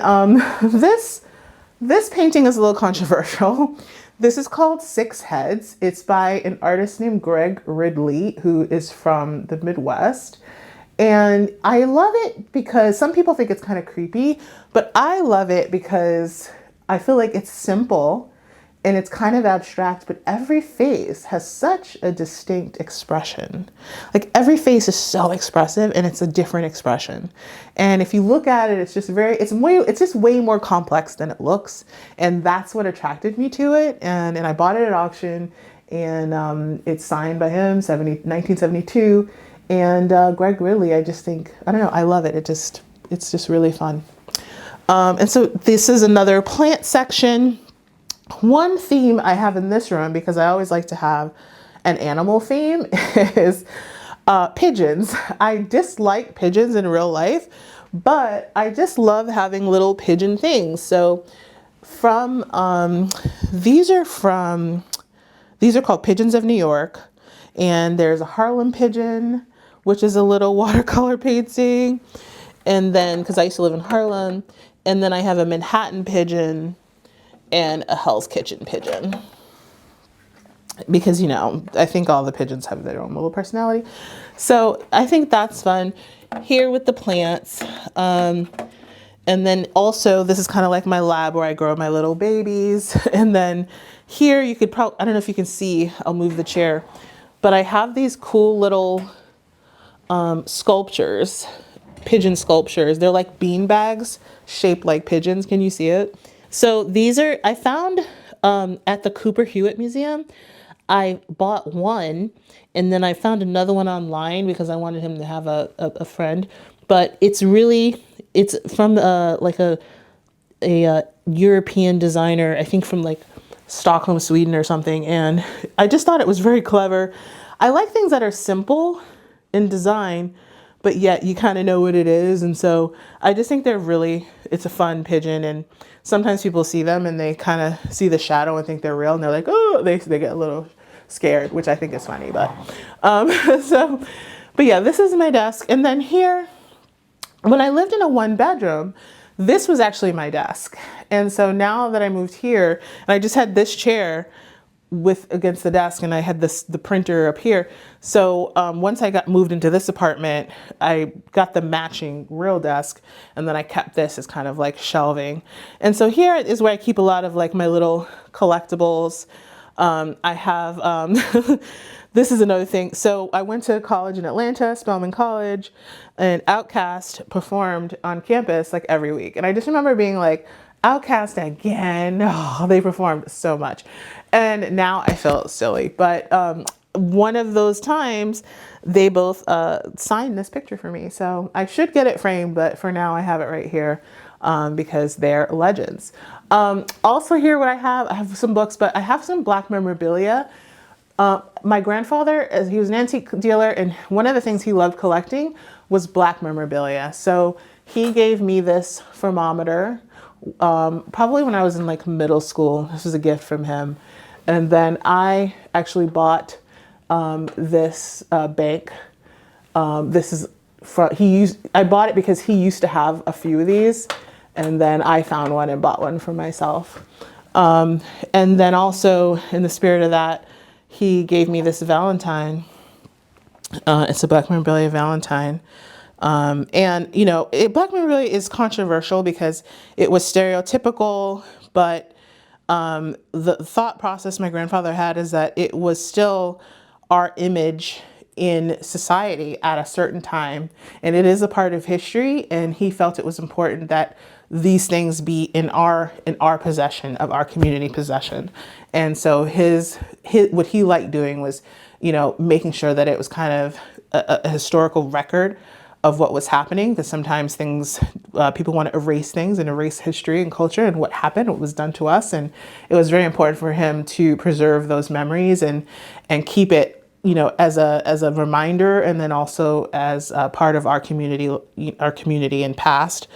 this painting is a little controversial. This is called Six Heads. It's by an artist named Greg Ridley, who is from the Midwest. And I love it because some people think it's kind of creepy, but I love it because I feel like it's simple and it's kind of abstract, but every face has such a distinct expression. Like every face is so expressive, and it's a different expression. And if you look at it, it's just way more complex than it looks. And that's what attracted me to it. And I bought it at auction, and it's signed by him, 1972. And Greg Ridley, I just think, I don't know, I love it. It's just really fun. And so this is another plant section. One theme I have in this room, because I always like to have an animal theme, is pigeons. I dislike pigeons in real life, but I just love having little pigeon things. So these are called Pigeons of New York. And there's a Harlem pigeon, which is a little watercolor painting. And then, because I used to live in Harlem, and then I have a Manhattan pigeon and a Hell's Kitchen pigeon, because I think all the pigeons have their own little personality. So I think that's fun here with the plants. And then also this is kind of like my lab where I grow my little babies. And then here you could probably, I don't know if you can see, I'll move the chair, but I have these cool little sculptures, pigeon sculptures. They're like bean bags shaped like pigeons. Can you see it? So these I found at the Cooper Hewitt Museum. I bought one, and then I found another one online because I wanted him to have a friend. But it's from like a European designer, I think from like Stockholm, Sweden or something. And I just thought it was very clever. I like things that are simple in design, but yet you kind of know what it is. And so I just think it's a fun pigeon. And sometimes people see them and they kind of see the shadow and think they're real, and they're like, oh, they get a little scared, which I think is funny. But yeah, this is my desk. And then here, when I lived in a 1-bedroom, this was actually my desk. And so now that I moved here, and I just had this chair against the desk, and I had the printer up here. So once I got moved into this apartment, I got the matching real desk, and then I kept this as kind of like shelving. And so here is where I keep a lot of like my little collectibles. I have this is another thing. So I went to college in Atlanta, Spelman College, and Outkast performed on campus like every week. And I just remember being like, Outkast again. Oh, they performed so much. And now I feel silly, but one of those times, they both signed this picture for me. So I should get it framed, but for now I have it right here because they're legends. Also here what I have some books, but I have some Black memorabilia. My grandfather, he was an antique dealer, and one of the things he loved collecting was Black memorabilia. So he gave me this thermometer probably when I was in like middle school. This was a gift from him. And then I actually bought this bank. This is I bought it because he used to have a few of these, and then I found one and bought one for myself. And then also in the spirit of that, he gave me this Valentine. It's a Black memorabilia Valentine. And you know, Black memorabilia is controversial because it was stereotypical, but the thought process my grandfather had is that it was still our image in society at a certain time, and it is a part of history, and he felt it was important that these things be in our possession, of our community possession. And so his what he liked doing was, you know, making sure that it was kind of a historical record of what was happening, because sometimes things, people want to erase things and erase history and culture and what happened, what was done to us. And it was very important for him to preserve those memories and keep it, you know, as a reminder, and then also as a part of our community and past.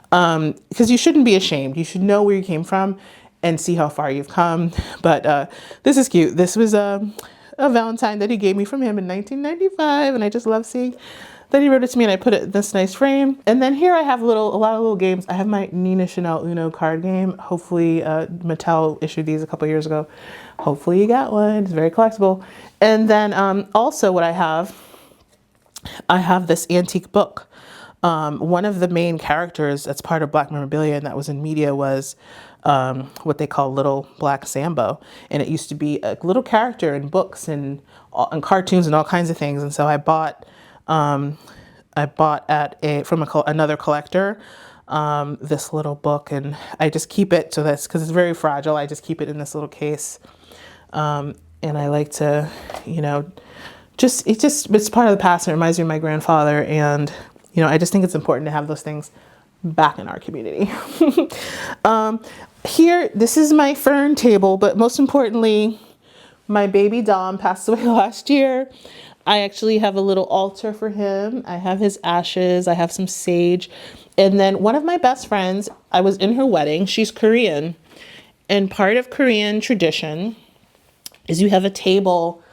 Because you shouldn't be ashamed. You should know where you came from and see how far you've come. But this is cute. This was a Valentine that he gave me from him in 1995, and I just love seeing that he wrote it to me, and I put it in this nice frame. And then here I have a lot of little games. I have my Nina Chanel Uno card game. Hopefully Mattel issued these a couple years ago. Hopefully you got one. It's very collectible. And then also what I have this antique book. One of the main characters that's part of Black memorabilia and that was in media was what they call Little Black Sambo. And it used to be a little character in books and cartoons and all kinds of things. And so I bought from another collector this little book, and I just keep it so that's because it's very fragile. I just keep it in this little case, and I like to, you know, it's part of the past. And it reminds me of my grandfather, and you know, I just think it's important to have those things back in our community. Here, this is my fern table, but most importantly, my baby Dom passed away last year. I actually have a little altar for him. I have his ashes. I have some sage. And then one of my best friends, I was in her wedding. She's Korean. And part of Korean tradition is you have a table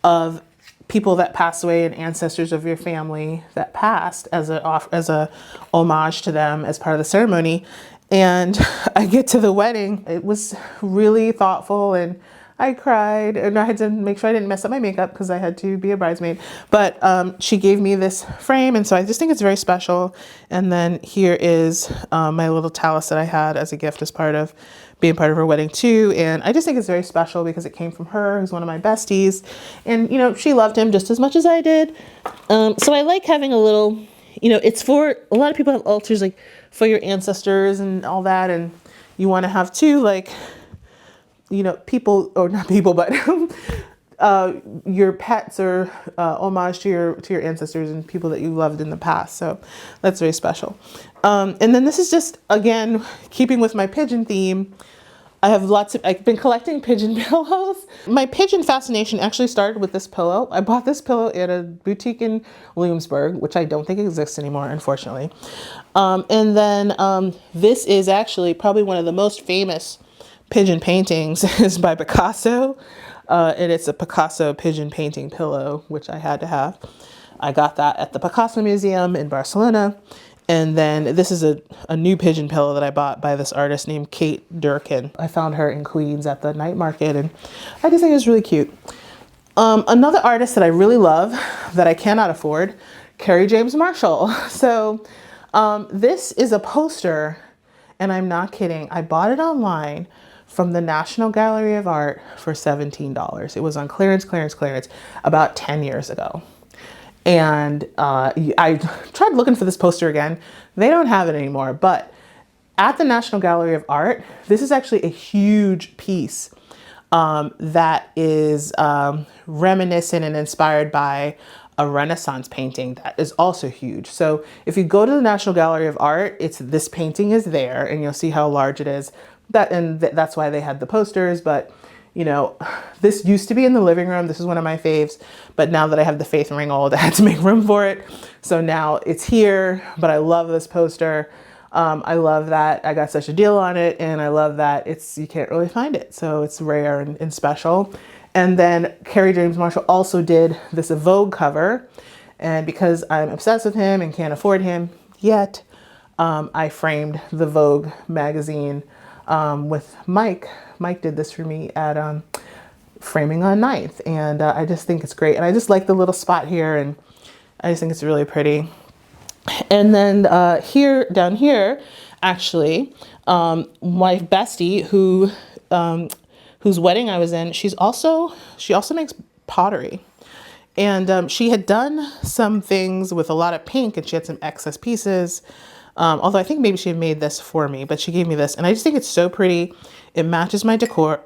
of people that passed away and ancestors of your family that passed as a homage to them as part of the ceremony. And I get to the wedding. It was really thoughtful, and I cried, and I had to make sure I didn't mess up my makeup because I had to be a bridesmaid. But she gave me this frame, and so I just think it's very special. And then here is my little talus that I had as a gift as part of being part of her wedding too. And I just think it's very special because it came from her, who's one of my besties. And, you know, she loved him just as much as I did. So I like having a little, you know, it's for, a lot of people have altars like for your ancestors and all that. And you want to have too, like, you know, people, or not people, but your pets or homage to your ancestors and people that you loved in the past. So that's very special. And then this is just, again, keeping with my pigeon theme. I've been collecting pigeon pillows. My pigeon fascination actually started with this pillow. I bought this pillow at a boutique in Williamsburg, which I don't think exists anymore, unfortunately. And then this is actually probably one of the most famous pigeon paintings is by Picasso. And it's a Picasso pigeon painting pillow, which I had to have. I got that at the Picasso Museum in Barcelona. And then this is a new pigeon pillow that I bought by this artist named Kate Durkin. I found her in Queens at the night market, and I just think it was really cute. Another artist that I really love that I cannot afford, Carrie James Marshall. So this is a poster, and I'm not kidding. I bought it online from the National Gallery of Art for $17. It was on clearance about 10 years ago. And I tried looking for this poster again. They don't have it anymore, but at the National Gallery of Art, this is actually a huge piece that is reminiscent and inspired by a Renaissance painting that is also huge. So if you go to the National Gallery of Art, this painting is there, and you'll see how large it is. That's why they had the posters. But you know, this used to be in the living room. This is one of my faves, but now that I have the Faith ring old, I had to make room for it. So now it's here, but I love this poster. I love that I got such a deal on it, and I love that you can't really find it. So it's rare and special. And then Kerry James Marshall also did this Vogue cover. And because I'm obsessed with him and can't afford him yet, I framed the Vogue magazine with Mike. Mike did this for me at Framing on 9th. And I just think it's great. And I just like the little spot here, and I just think it's really pretty. And then down here, actually, my bestie whose wedding I was in, she also makes pottery. And she had done some things with a lot of pink, and she had some excess pieces. Although I think maybe she had made this for me, but she gave me this, and I just think it's so pretty. It matches my decor.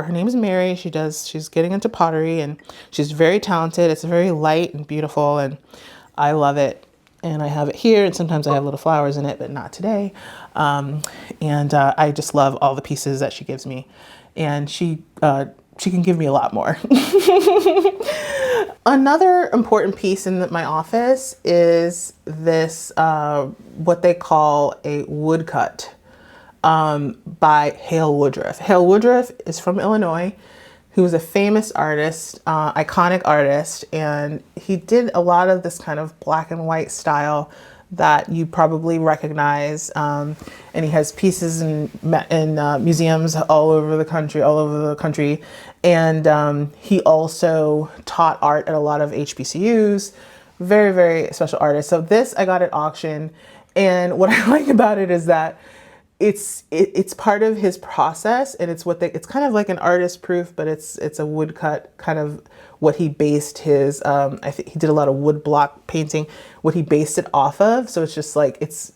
Her name is Mary. She's getting into pottery, and she's very talented. It's very light and beautiful, and I love it. And I have it here, and sometimes I have little flowers in it, but not today. I just love all the pieces that she gives me, and she can give me a lot more. Another important piece in my office is this, what they call a woodcut by Hale Woodruff. Hale Woodruff is from Illinois. He was a famous artist, iconic artist, and he did a lot of this kind of black and white style that you probably recognize. And he has pieces in museums all over the country. And he also taught art at a lot of HBCUs. Very, very special artist. So this I got at auction. And what I like about it is that it's part of his process, and it's kind of like an artist proof, but it's a woodcut, kind of what he based his, I think he did a lot of wood block painting, what he based it off of. So it's just like, it's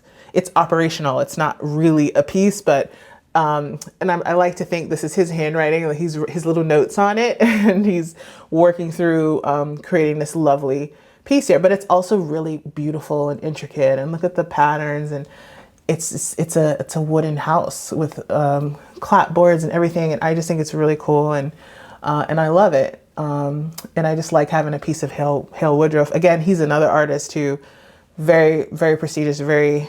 operational. It's not really a piece, but, I like to think this is his handwriting, like his little notes on it, and he's working through, creating this lovely piece here, but it's also really beautiful and intricate, and look at the patterns, and it's a wooden house with clapboards and everything, and I just think it's really cool, and I love it. And I just like having a piece of Hale Woodruff. Again, he's another artist who very, very prestigious, very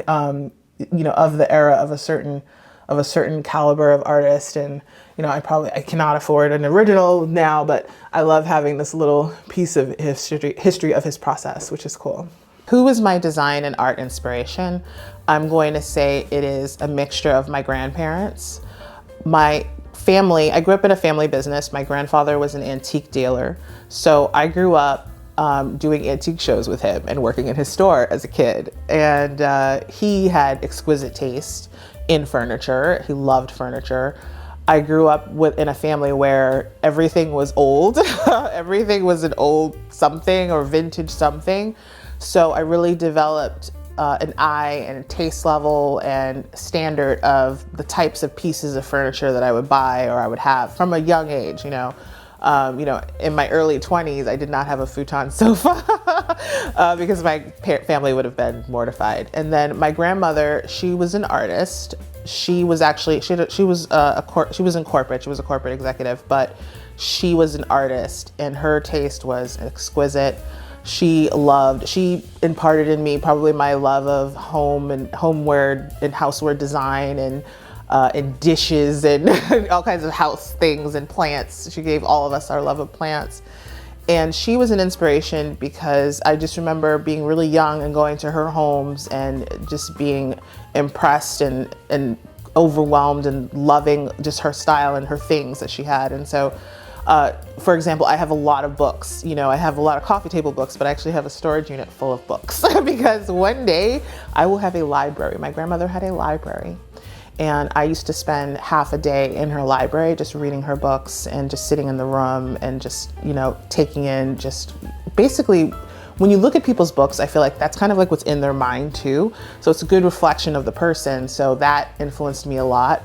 of the era of a certain caliber of artist, and I cannot afford an original now, but I love having this little piece of history of his process, which is cool. Who was my design and art inspiration? I'm going to say it is a mixture of my grandparents. My family, I grew up in a family business. My grandfather was an antique dealer. So I grew up doing antique shows with him and working in his store as a kid. And he had exquisite taste in furniture. He loved furniture. I grew up in a family where everything was old. Everything was an old something or vintage something. So I really developed an eye and a taste level and standard of the types of pieces of furniture that I would buy or I would have from a young age. In my early 20s, I did not have a futon sofa because my family would have been mortified. And then my grandmother, she was an artist. She was actually she was in corporate. She was a corporate executive, but she was an artist, and her taste was exquisite. She imparted in me probably my love of home and homeware and houseware design and dishes and all kinds of house things and plants. She gave all of us our love of plants. And she was an inspiration because I just remember being really young and going to her homes and just being impressed and overwhelmed and loving just her style and her things that she had. And so for example, I have a lot of books. I have a lot of coffee table books, but I actually have a storage unit full of books because one day I will have a library. My grandmother had a library, and I used to spend half a day in her library just reading her books and just sitting in the room and just, taking in just basically, when you look at people's books, I feel like that's kind of like what's in their mind too. So it's a good reflection of the person. So that influenced me a lot.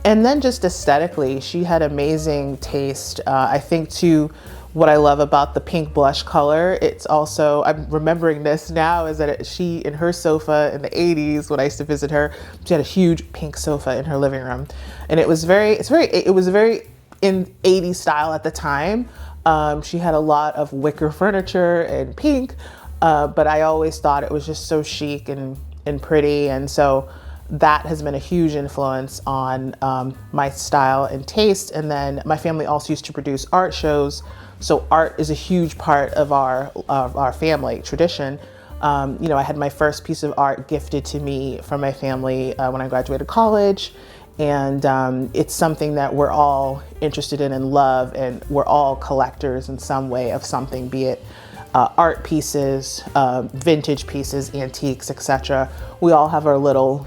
And then just aesthetically, she had amazing taste. I think too, what I love about the pink blush color, it's also, I'm remembering this now, is that she, in her sofa in the 80s, when I used to visit her, she had a huge pink sofa in her living room. And it was very in 80s style at the time. She had a lot of wicker furniture and pink, but I always thought it was just so chic and pretty. And so that has been a huge influence on my style and taste. And then my family also used to produce art shows. So art is a huge part of our family tradition. You know, I had my first piece of art gifted to me from my family when I graduated college. And it's something that we're all interested in and love, and we're all collectors in some way of something, be it art pieces, vintage pieces, antiques, etc. We all have our little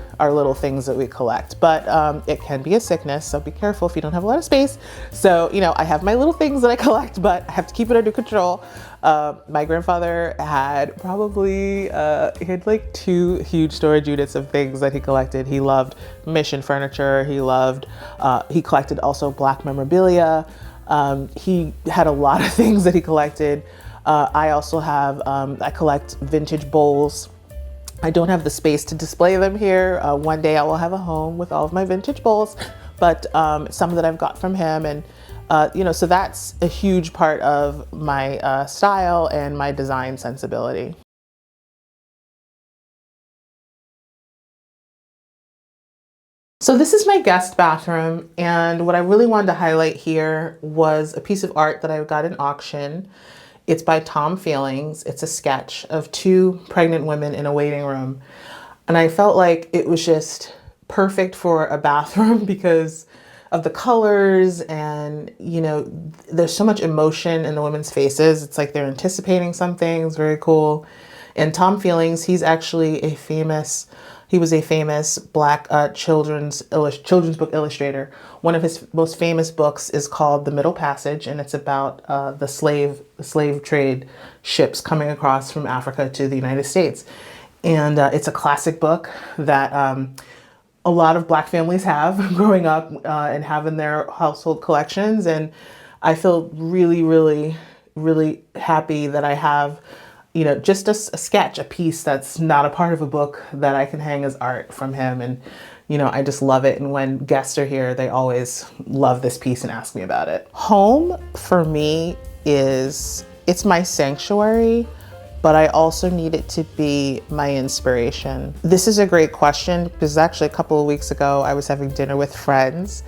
things that we collect, but it can be a sickness, so be careful if you don't have a lot of space. So, you know, I have my little things that I collect, but I have to keep it under control. My grandfather had probably, he had like 2 huge storage units of things that he collected. He loved mission furniture. He collected also Black memorabilia. He had a lot of things that he collected. I also have, I collect vintage bowls. I don't have the space to display them here. One day I will have a home with all of my vintage bowls, but some that I've got from him. And, you know, so that's a huge part of my style and my design sensibility. So this is my guest bathroom, and what I really wanted to highlight here was a piece of art that I got in auction. It's by Tom Feelings. It's a sketch of 2 pregnant women in a waiting room. And I felt like it was just perfect for a bathroom because of the colors, and, you know, there's so much emotion in the women's faces. It's like they're anticipating something. It's very cool. And Tom Feelings, he was a famous Black children's book illustrator. One of his most famous books is called The Middle Passage, and it's about the slave trade ships coming across from Africa to the United States. And it's a classic book that a lot of Black families have growing up and have in their household collections. And I feel really, really, really happy that I have, you know, just a sketch, a piece that's not a part of a book that I can hang as art from him. And, you know, I just love it. And when guests are here, they always love this piece and ask me about it. Home for me it's my sanctuary, but I also need it to be my inspiration. This is a great question because actually a couple of weeks ago, I was having dinner with friends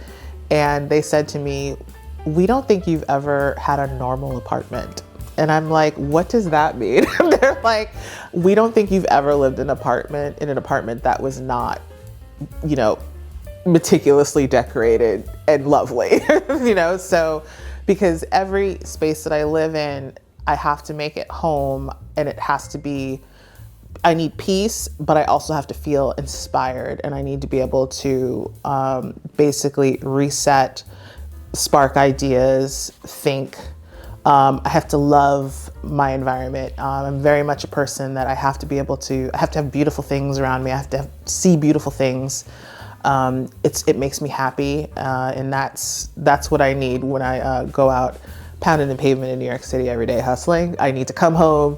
and they said to me, "We don't think you've ever had a normal apartment." And I'm like, what does that mean? They're like, "We don't think you've ever lived in an apartment that was not, you know, meticulously decorated and lovely." You know, so because every space that I live in, I have to make it home, and it has to be, I need peace, but I also have to feel inspired, and I need to be able to basically reset, spark ideas, think. I have to love my environment. I'm very much a person that I have to have beautiful things around me. I have to see beautiful things. It makes me happy, and that's what I need when I go out pounding the pavement in New York City every day hustling. I need to come home,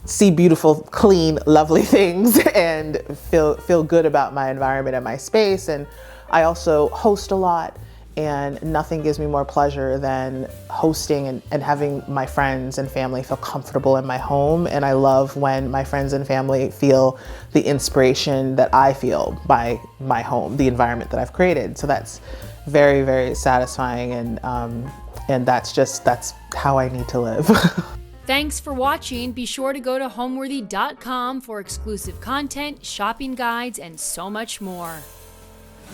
see beautiful, clean, lovely things, and feel good about my environment and my space. And I also host a lot. And nothing gives me more pleasure than hosting and having my friends and family feel comfortable in my home. And I love when my friends and family feel the inspiration that I feel by my home, the environment that I've created. So that's very, very satisfying. And that's how I need to live. Thanks for watching. Be sure to go to homeworthy.com for exclusive content, shopping guides, and so much more.